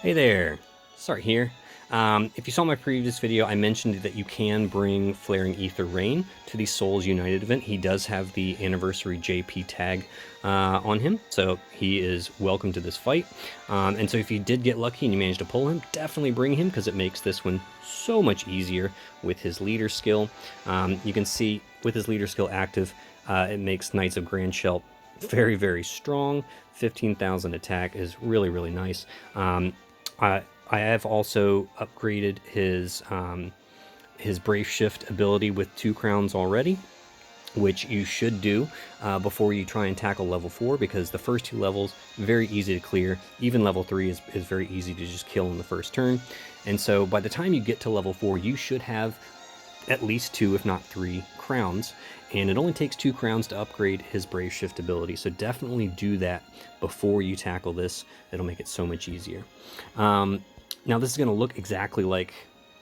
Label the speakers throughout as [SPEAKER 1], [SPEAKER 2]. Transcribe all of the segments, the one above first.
[SPEAKER 1] Hey there, Start here. If you saw my previous video, I mentioned that you can bring Flaring Aether Rain to the Souls United event. He does have the Anniversary JP tag on him, so he is welcome to this fight. And so if you did get lucky and you managed to pull him, definitely bring him, because it makes this one so much easier with his leader skill. You can see with his leader skill active, it makes Knights of Grandshelt very, very strong. 15,000 attack is really, really nice. I have also upgraded his Brave Shift ability with 2 crowns already, which you should do before you try and tackle level 4, because the first 2 levels, very easy to clear. Even level 3 is very easy to just kill in the first turn. And so by the time you get to level 4, you should have at least 2, if not 3 crowns, and it only takes 2 crowns to upgrade his Brave Shift ability, so definitely do that before you tackle this. It'll make it so much easier. Now this is going to look exactly like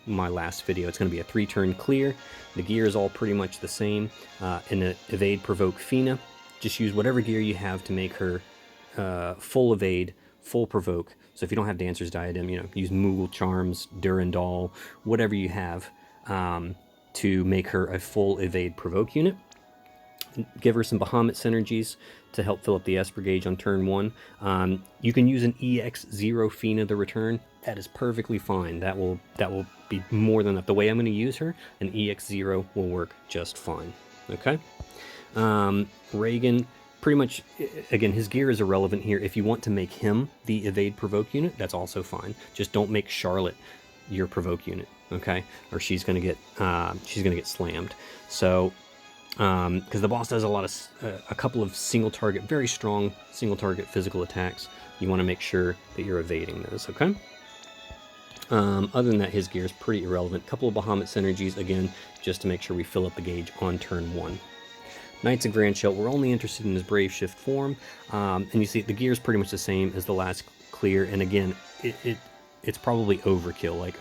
[SPEAKER 1] my last video. It's going to be a 3-turn clear. The gear is all pretty much the same. In the Evade, Provoke, Fina, just use whatever gear you have to make her full Evade, full Provoke. So if you don't have Dancer's Diadem, use Moogle Charms, Durandal, whatever you have, to make her a full Evade Provoke unit. Give her some Bahamut synergies to help fill up the Esper gauge on turn 1. You can use an EX0 Fina the return. That is perfectly fine. That will be more than enough. The way I'm going to use her, an EX0 will work just fine. Okay? Reagan, pretty much, again, his gear is irrelevant here. If you want to make him the Evade Provoke unit, that's also fine. Just don't make Charlotte your Provoke unit, okay? Or she's gonna get slammed. So because the boss does a couple of single target, very strong single target physical attacks, you want to make sure that you're evading those. Okay. Other than that, his gear is pretty irrelevant. A couple of Bahamut synergies, again, just to make sure we fill up the gauge on turn 1. Knights of Grandshelt, we're only interested in his Brave Shift form, and you see the gear is pretty much the same as the last clear. And again, it's probably overkill. Like,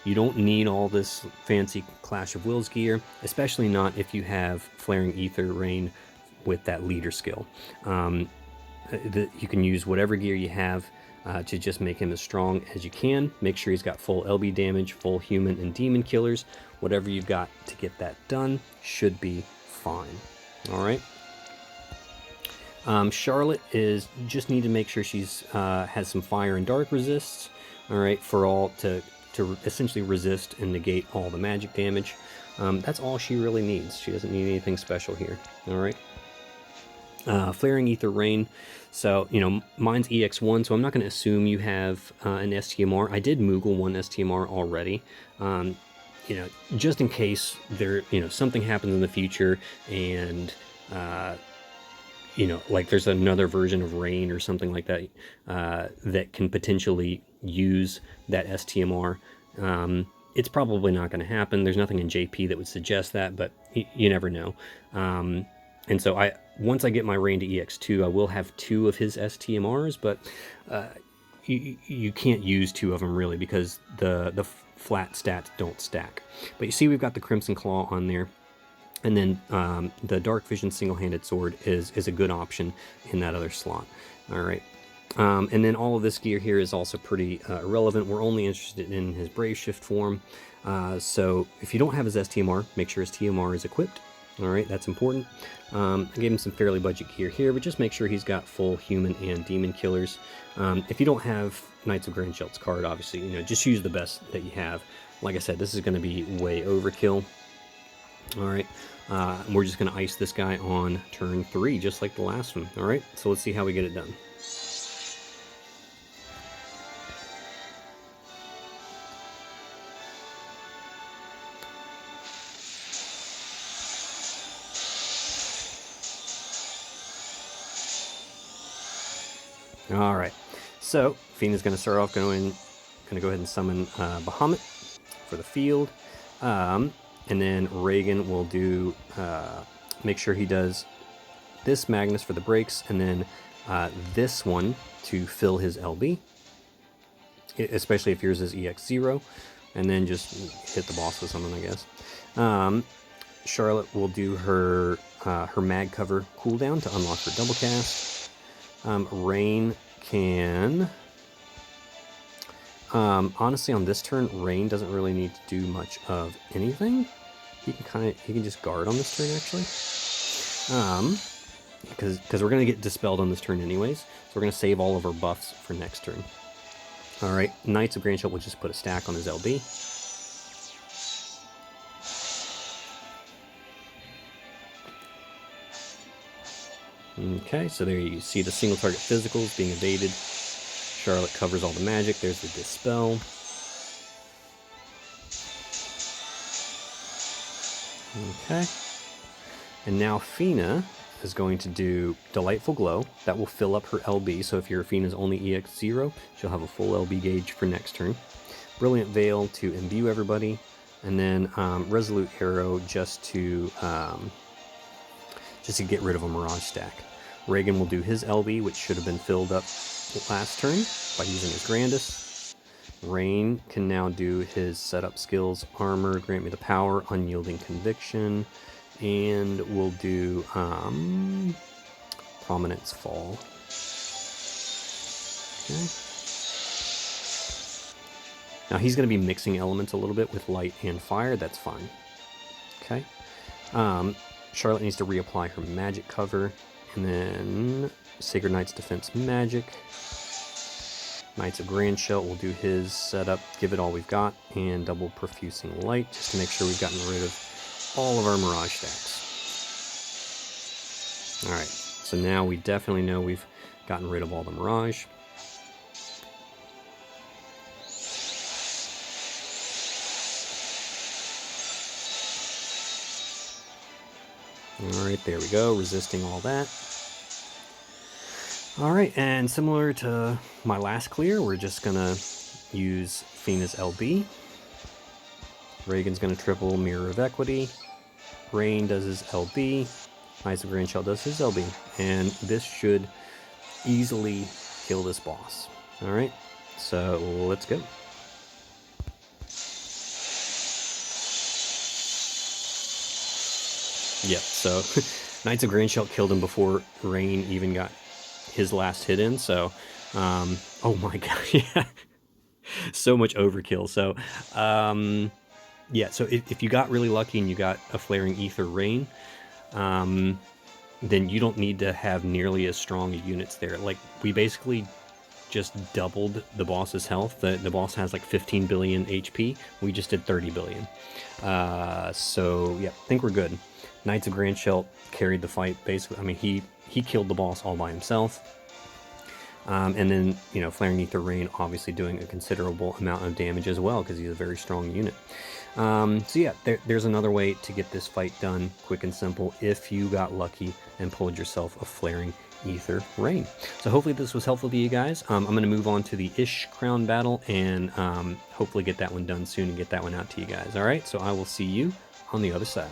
[SPEAKER 1] you don't need all this fancy Clash of Wills gear, especially not if you have Flaring Aether Rain with that leader skill. You can use whatever gear you have to just make him as strong as you can. Make sure he's got full LB damage, full human and demon killers. Whatever you've got to get that done should be fine. All right. Charlotte just need to make sure she's has some fire and dark resists. All right, for all to essentially resist and negate all the magic damage. That's all she really needs. She doesn't need anything special here. All right. Flaring Aether Rain. So, mine's EX1, so I'm not going to assume you have an STMR. I did Moogle one STMR already. Just in case something happens in the future and like there's another version of Rain or something like that that can potentially use that STMR. It's probably not going to happen. There's nothing in JP that would suggest that, but you never know. And so once I get my Rain to EX2, I will have 2 of his STMRs, but you can't use 2 of them really, because the flat stats don't stack. But you see we've got the Crimson Claw on there. And then the Dark Vision Single-Handed Sword is a good option in that other slot. All right. And then all of this gear here is also pretty irrelevant. We're only interested in his Brave Shift form. So if you don't have his STMR, make sure his TMR is equipped. All right, that's important. I gave him some fairly budget gear here, but just make sure he's got full human and demon killers. If you don't have Knights of Grandshelt's card, obviously, just use the best that you have. Like I said, this is going to be way overkill. All right, we're just going to ice this guy on turn 3, just like the last one. All right, so let's see how we get it done. All right, so Fina's going to start off going to go ahead and summon Bahamut for the field. And then Reagan will do, make sure he does this Magnus for the breaks, and then this one to fill his LB, especially if yours is EX0, and then just hit the boss with something, I guess. Charlotte will do her mag cover cooldown to unlock her double cast. Rain can Honestly, on this turn, Rain doesn't really need to do much of anything. He can just guard on this turn, actually. Because we're going to get dispelled on this turn anyways, so we're going to save all of our buffs for next turn. All right, Knights of Grandchild will just put a stack on his LB. Okay, so there you see the single target physicals being evaded. Charlotte covers all the magic. There's the dispel. Okay. And now Fina is going to do Delightful Glow. That will fill up her LB, so if your Fina's only EX0, she'll have a full LB gauge for next turn. Brilliant Veil to imbue everybody. And then Resolute Arrow just to get rid of a Mirage stack. Reagan will do his LB, which should have been filled up last turn by using his Grandis. Rain can now do his setup skills, Armor, Grant Me the Power, Unyielding Conviction, and we'll do Prominence Fall. Okay. Now he's going to be mixing elements a little bit with light and fire. That's fine. Okay. Charlotte needs to reapply her magic cover, and then Sacred Knight's Defense Magic. Knights of Grandchild will do his setup, give it all we've got, and double Profusing Light, just to make sure we've gotten rid of all of our Mirage stacks. Alright, so now we definitely know we've gotten rid of all the Mirage. Alright, there we go, resisting all that. Alright, and similar to my last clear, we're just going to use Fina's LB. Reagan's going to triple Mirror of Equity. Rain does his LB. Knights of Grandchild does his LB. And this should easily kill this boss. Alright, so let's go. Yep, so Knights of Grandchild killed him before Rain even got his last hit in, so oh my god, yeah, so much overkill. So yeah, so if you got really lucky and you got a Flaring Aether Rain, then you don't need to have nearly as strong units there. Like, we basically just doubled the boss's health. The boss has like 15 billion HP. We just did 30 billion. So yeah, I think we're good. Knights of Grandchild carried the fight, basically. I mean, he killed the boss all by himself. And then, you know, Flaring Aether Rain obviously doing a considerable amount of damage as well, because he's a very strong unit. So yeah, there's another way to get this fight done, quick and simple, if you got lucky and pulled yourself a Flaring Aether Rain. So hopefully this was helpful to you guys. I'm going to move on to the Ish Crown battle and hopefully get that one done soon and get that one out to you guys. All right, so I will see you on the other side.